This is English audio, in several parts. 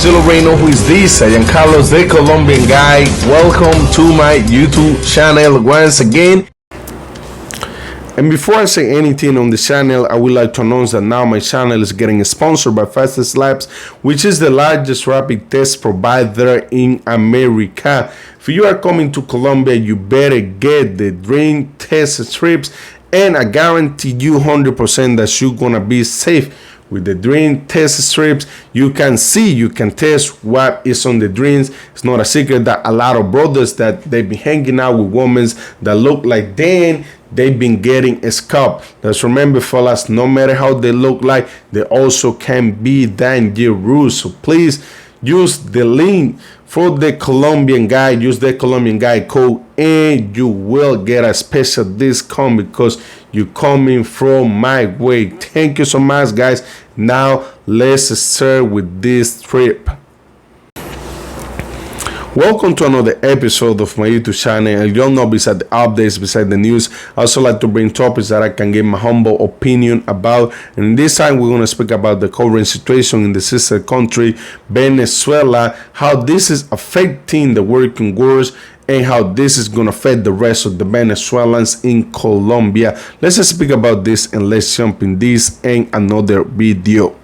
You already know who is this. I am Carlos, the Colombian guy. Welcome to my YouTube channel once again. And before I say anything on the channel, I would like to announce that now my channel is getting sponsored by Fastest Labs, which is the largest rapid test provider in America. If you are coming to Colombia, you better get the dream test strips, and I guarantee you 100% that you're gonna be safe. With the dream test strips, you can test what is on the dreams. It's not a secret that a lot of brothers that they've been hanging out with women that look like them, they've been getting scalped. Let's remember, fellas, no matter how they look like, they also can be dangerous. So please use the link for the Colombian guy. Use the Colombian guy code and you will get a special discount because you're coming from my way. Thank you so much, guys. Now let's start with this trip. Welcome to another episode of my YouTube channel. You'll know, beside the updates, beside the news, I also like to bring topics that I can give my humble opinion about. And this time we're going to speak about the current situation in the sister country, Venezuela, how this is affecting the working girls, and how this is going to affect the rest of the Venezuelans in Colombia. Let's just speak about this and let's jump in this and another video.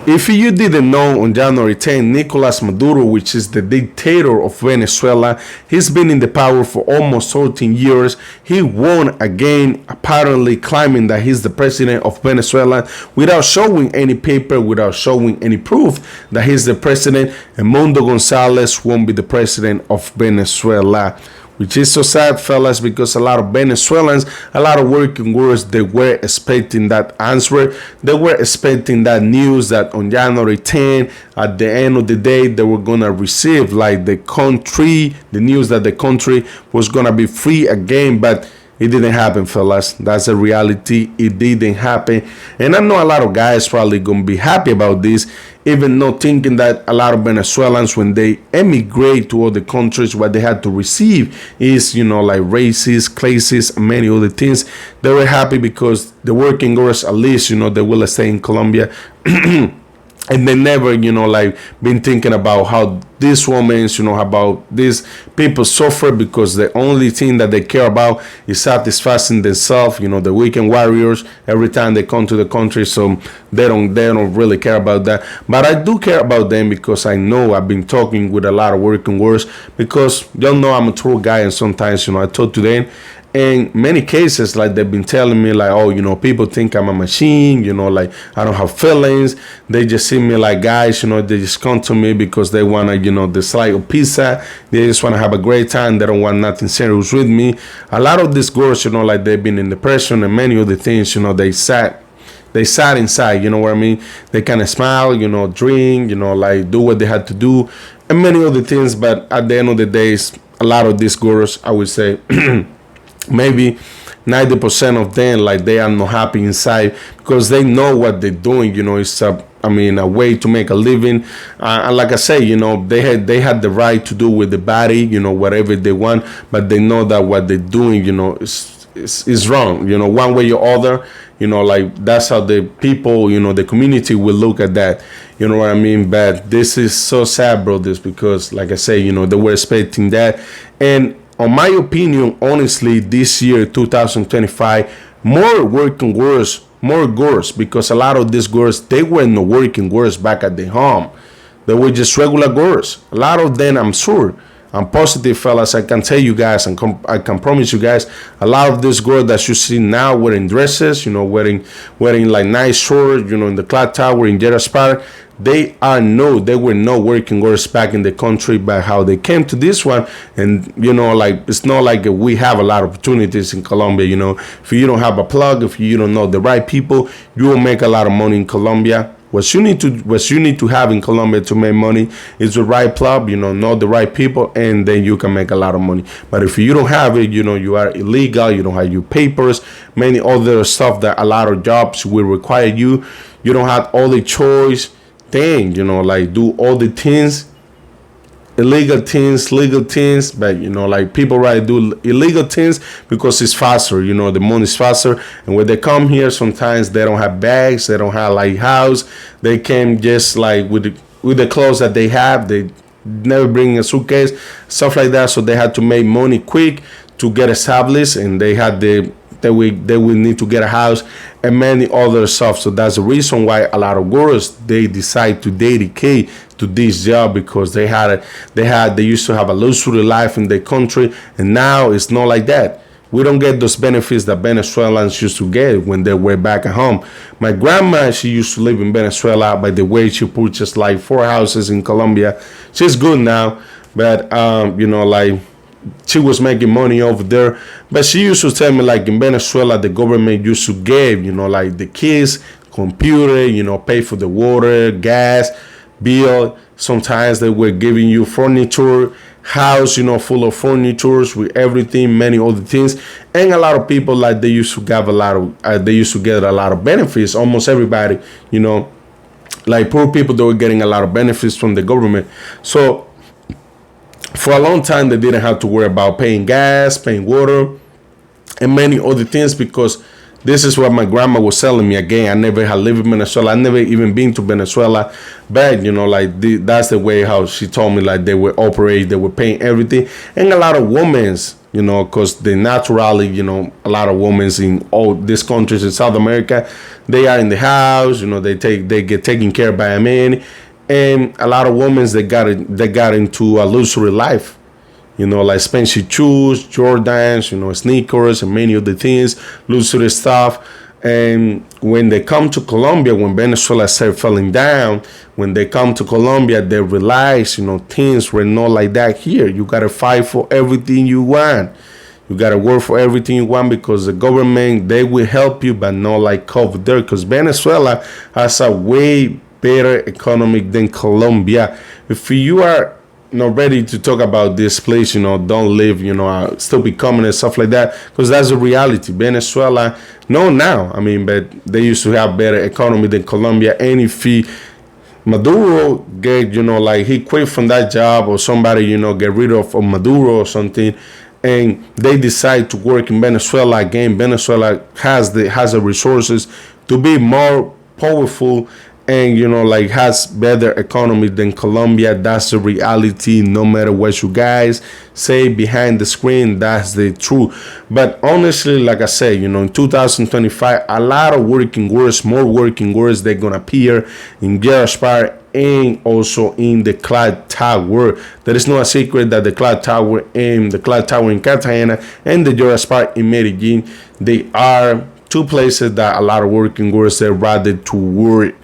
If you didn't know, on January 10, Nicolas Maduro, which is the dictator of Venezuela, he's been in the power for almost 13 years. He won again, apparently claiming that he's the president of Venezuela without showing any paper, without showing any proof that he's the president. And Mundo Gonzalez won't be the president of Venezuela. Which is so sad, fellas, because a lot of Venezuelans, a lot of working girls, they were expecting that answer. They were expecting that news that on January 10, at the end of the day, they were going to receive like the news that the country was going to be free again. But it didn't happen, fellas. That's a reality. It didn't happen. And I know a lot of guys probably going to be happy about this, even not thinking that a lot of Venezuelans, when they emigrate to other countries, what they had to receive is, like racist, classes, and many other things. They were happy because the working girls, at least, they will stay in Colombia. And they never, been thinking about how these women, about these people suffer, because the only thing that they care about is satisfying themselves, the weekend warriors, every time they come to the country. So they don't really care about that. But I do care about them because I know I've been talking with a lot of working girls, because y'all know I'm a tour guy, and sometimes, I talk to them. In many cases, like, they've been telling me, like, oh, people think I'm a machine, like, I don't have feelings. They just see me like guys, they just come to me because they want to, the slice of pizza. They just want to have a great time. They don't want nothing serious with me. A lot of these girls, like, they've been in depression and many other things, they sat inside, what I mean? They kind of smile, drink, like, do what they had to do, and many other things. But at the end of the day, a lot of these girls, I would say, maybe 90% of them, like, they are not happy inside because they know what they're doing. It's a way to make a living. And like I say, they had the right to do with the body, whatever they want, but they know that what they're doing, is wrong. One way or other, like, that's how the people, the community will look at that. You know what I mean? But this is so sad, brothers, because, like I say, they were expecting that. And on my opinion, honestly, this year, 2025, more working girls, because a lot of these girls, they were no working girls back at the home. They were just regular girls. A lot of them, I'm sure, I'm positive, fellas, I can tell you guys, and I can promise you guys, a lot of these girls that you see now wearing dresses, wearing like nice shorts, in the clock tower, in Jeddah Park, they were no working girls back in the country, but how they came to this one. And like, it's not like we have a lot of opportunities in Colombia. If you don't have a plug, if you don't know the right people, you will make a lot of money in Colombia. What you need to have in Colombia to make money is the right club, know the right people, and then you can make a lot of money. But if you don't have it, you are illegal, you don't have your papers, many other stuff that a lot of jobs will require you. You don't have all the choice thing, like do all the things, illegal things, legal things, but like people rather do illegal things because it's faster, the money's faster. And when they come here, sometimes they don't have bags, they don't have like house, they came just like with the clothes that they have, they never bring a suitcase, stuff like that. So they had to make money quick to get established, and they will need to get a house and many other stuff. So that's the reason why a lot of girls, they decide to dedicate to this job, because they used to have a luxury life in the country, and now it's not like that. We don't get those benefits that Venezuelans used to get when they were back at home. My grandma, she used to live in Venezuela. By the way, she purchased like 4 houses in Colombia. She's good now, but like she was making money over there. But she used to tell me, like, in Venezuela, the government used to give, like the kids computer, pay for the water, gas bill. Sometimes they were giving you furniture, house, full of furnitures with everything, many other things. And a lot of people, like, they used to get a lot of benefits. Almost everybody, like poor people, they were getting a lot of benefits from the government. So for a long time, they didn't have to worry about paying gas, paying water, and many other things, because this is what my grandma was telling me. Again, I never had lived in Venezuela. I never even been to Venezuela. But, that's the way how she told me, like, they would operate, they were paying everything. And a lot of women, because they naturally, a lot of women in all these countries in South America, they are in the house, they get taken care of by a man. And a lot of women, they got into a luxury life, like expensive shoes, Jordans, sneakers, and many other things, luxury stuff. And when they come to Colombia, when Venezuela started falling down, when they come to Colombia, they realize, things were not like that here. You got to fight for everything you want. You got to work for everything you want, because the government, they will help you, but not like over there, because Venezuela has a way better economy than Colombia. If you are not ready to talk about this place, don't live, still be coming and stuff like that, because that's the reality. Venezuela, no, now, but they used to have better economy than Colombia. And if Maduro get, like he quit from that job, or somebody, get rid of Maduro or something, and they decide to work in Venezuela again, Venezuela has the resources to be more powerful, and like has better economy than Colombia. That's the reality. No matter what you guys say behind the screen, that's the truth. But honestly, like I said, in 2025, a lot of working girls, more working girls, they're gonna appear in Yachts and also in the Cloud Tower. There is no a secret that the Cloud Tower in Cartagena and the Yachts in Medellin, they are two places that a lot of working girls, they rather to work,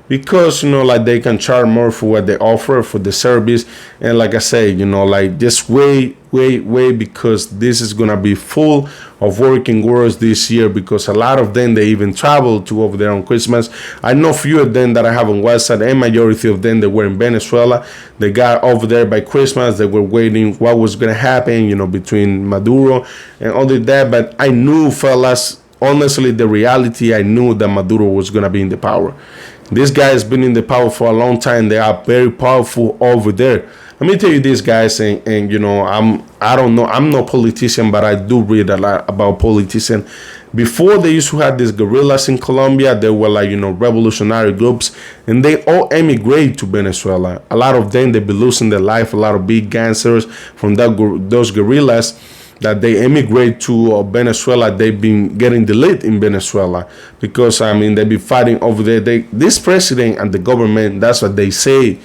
because like they can charge more for what they offer for the service. And like I say, like just wait, because this is gonna be full of working girls this year, because a lot of them, they even travel to over there on Christmas. I know few of them that I have on WhatsApp, and majority of them, they were in Venezuela. They got over there by Christmas. They were waiting what was gonna happen, between Maduro and all of that. But I knew, fellas, honestly, the reality, I knew that Maduro was gonna be in the power. This guy has been in the power for a long time. They are very powerful over there. Let me tell you this, guys, and I don't know, I'm no politician, but I do read a lot about politicians. Before, they used to have these guerrillas in Colombia. They were like, revolutionary groups, and they all emigrate to Venezuela. A lot of them, they be losing their life. A lot of big gangsters from those guerrillas that they emigrate to Venezuela, they've been getting the lead in Venezuela, because they be fighting over there. This president and the government, that's what they say.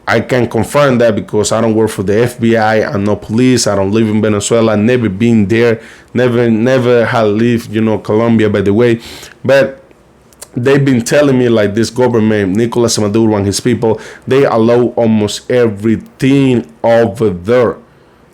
I can confirm that, because I don't work for the FBI. I'm no police. I don't live in Venezuela. Never been there. Never had lived, Colombia, by the way. But they've been telling me, like, this government, Nicolas Maduro and his people, they allow almost everything over there.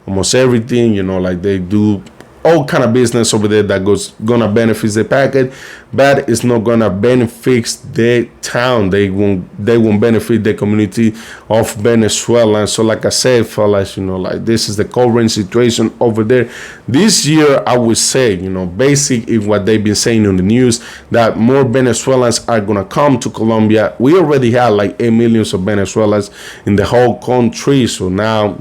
Almost everything, like they do all kind of business over there that goes gonna benefit the packet, but it's not gonna benefit the town. They won't benefit the community of Venezuela. So like I said, fellas, like this is the current situation over there. This year, I would say, basic is what they've been saying on the news, that more Venezuelans are gonna come to Colombia. We already had like 8 million of Venezuelans in the whole country. So now,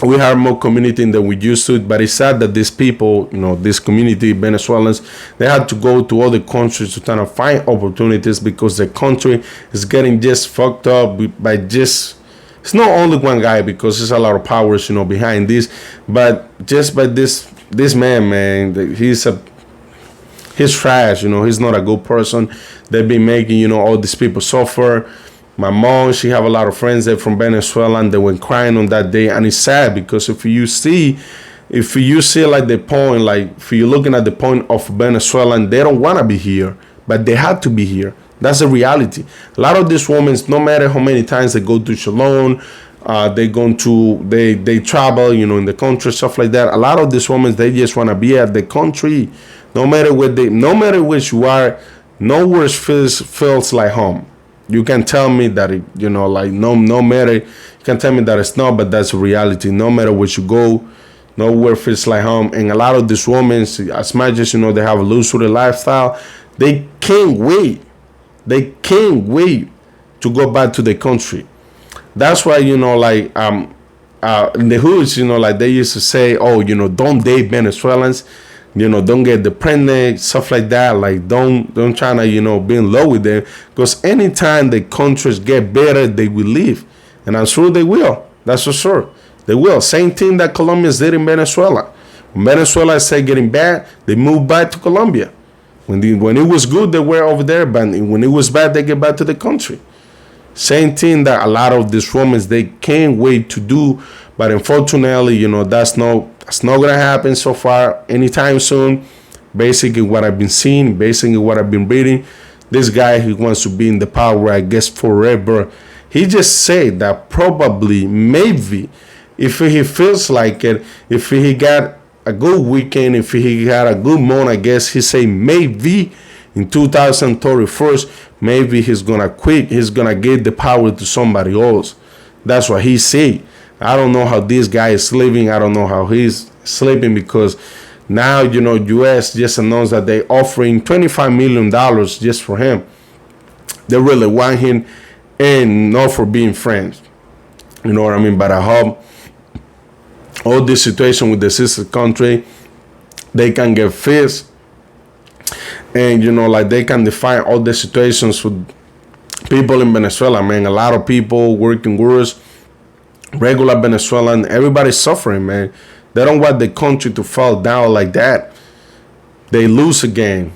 we have more community than we used to, but it's sad that these people, this community, Venezuelans, they had to go to other countries to try to find opportunities because the country is getting just fucked up by just, it's not only one guy because there's a lot of powers, behind this, but just by this man, he's trash, he's not a good person. They've been making, all these people suffer. My mom, she have a lot of friends there from Venezuela, and they went crying on that day. And it's sad because if you see like the point, like if you're looking at the point of Venezuelan, they don't want to be here, but they had to be here. That's the reality. A lot of these women, no matter how many times they go to Shalom, they travel, in the country, stuff like that. A lot of these women, they just want to be at the country. No matter where you are, nowhere feels like home. You can tell me that it, like no matter, you can tell me that it's not, but that's a reality. No matter where you go, nowhere feels like home. And a lot of these women, as much as they have a luxury lifestyle, they can't wait. They can't wait to go back to the country. That's why in the hoods, like they used to say, oh, don't date Venezuelans. Don't get the pregnant, stuff like that. Like don't try to be in love with them, because anytime the countries get better, they will leave, and I'm sure they will. That's for sure, they will. Same thing that Colombians did in Venezuela. When Venezuela started getting bad, they moved back to Colombia. When it was good, they were over there, but when it was bad, they get back to the country. Same thing that a lot of these women, they can't wait to do, but unfortunately, that's not gonna happen so far anytime soon. Basically, what I've been seeing, basically what I've been reading, this guy, he wants to be in the power, I guess, forever. He just said that probably, maybe, if he feels like it, if he got a good weekend, if he got a good month, I guess he say maybe in 2031, maybe he's gonna quit. He's gonna give the power to somebody else. That's what he said. I don't know how this guy is living. I don't know how he's sleeping, because now, U.S. just announced that they're offering $25 million just for him. They really want him, and not for being friends. You know what I mean? But I hope all this situation with the sister country, they can get fixed. And, they can define all the situations with people in Venezuela, man. A lot of people working worse. Regular Venezuelan, everybody's suffering, man. They don't want the country to fall down like that. They lose again.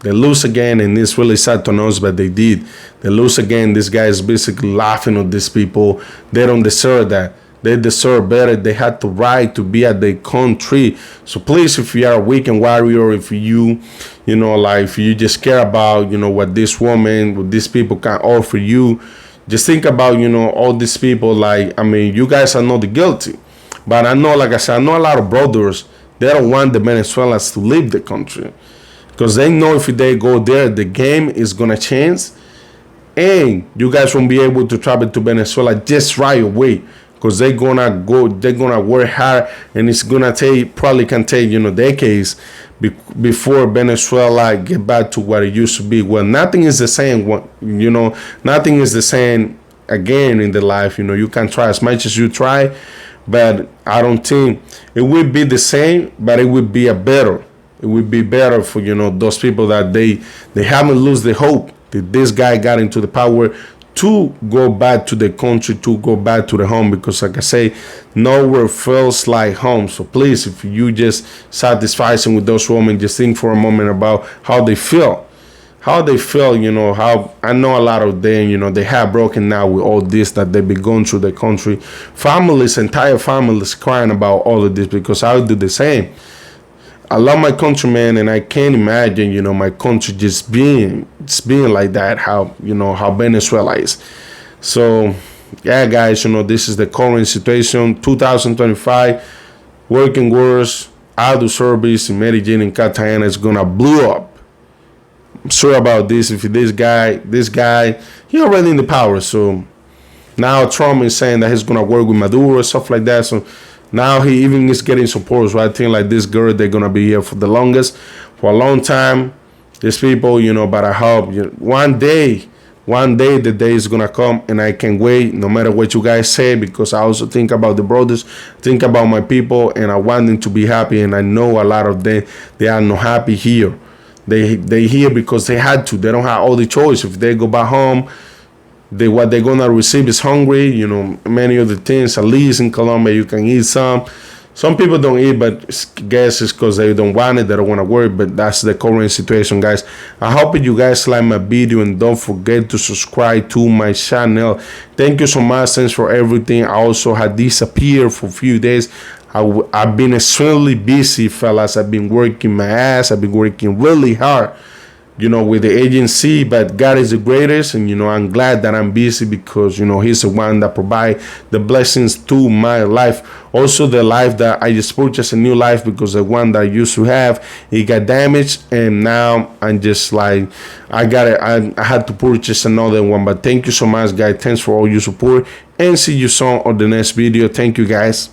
And it's really sad to know, but they did. They lose again. This guy is basically laughing at these people. They don't deserve that. They deserve better. They had the right to be at the country. So please, if you are a weekend warrior, if you, if you just care about, what this woman, what these people can offer you, just think about, all these people. You guys are not guilty. But I know, like I said, I know a lot of brothers, they don't want the Venezuelans to leave the country, because they know if they go there, the game is going to change. And you guys won't be able to travel to Venezuela just right away, because they're going to work hard, and it's going to probably can take, decades before Venezuela get back to what it used to be. Well, nothing is the same, nothing is the same again in the life. You can try as much as you try, but I don't think it would be the same, but it would be better. It would be better for, those people that they haven't lost the hope that this guy got into the power to go back to the country, to go back to the home, because like I say, nowhere feels like home. So please, if you just satisfying with those women, just think for a moment about how they feel. How I know a lot of them, they have broken down with all this that they've been going through the country. Entire families crying about all of this, because I would do the same. I love my country, man, and I can't imagine, my country just being like that, how Venezuela is. So, yeah, guys, this is the current situation, 2025, working worse. auto service in Medellin and Cartagena is gonna blow up. I'm sure about this. If this guy, he already in the power. So now Trump is saying that he's gonna work with Maduro and stuff like that. So now he even is getting support. So I think like this girl, they're gonna be here for the longest, for a long time. These people, but I hope one day the day is gonna come, and I can't wait. No matter what you guys say, because I also think about the brothers, think about my people, and I want them to be happy. And I know a lot of them, they are not happy here. They here because they had to. They don't have all the choice. If they go back home, what they're gonna receive is hungry. Many of the things, at least in Colombia, you can eat some. Some people don't eat, but I guess it's because they don't want it. They don't want to work. But that's the current situation, guys. I hope you guys like my video, and don't forget to subscribe to my channel. Thank you so much. Thanks for everything. I also had disappeared for a few days. I've been extremely busy, fellas. I've been working my ass. I've been working really hard, with the agency. But God is the greatest, and I'm glad that I'm busy because He's the one that provides the blessings to my life. Also, the life that I just purchased, a new life, because the one that I used to have, it got damaged, and now I'm just like, I got it. I had to purchase another one. But thank you so much, guys. Thanks for all your support, and see you soon on the next video. Thank you, guys.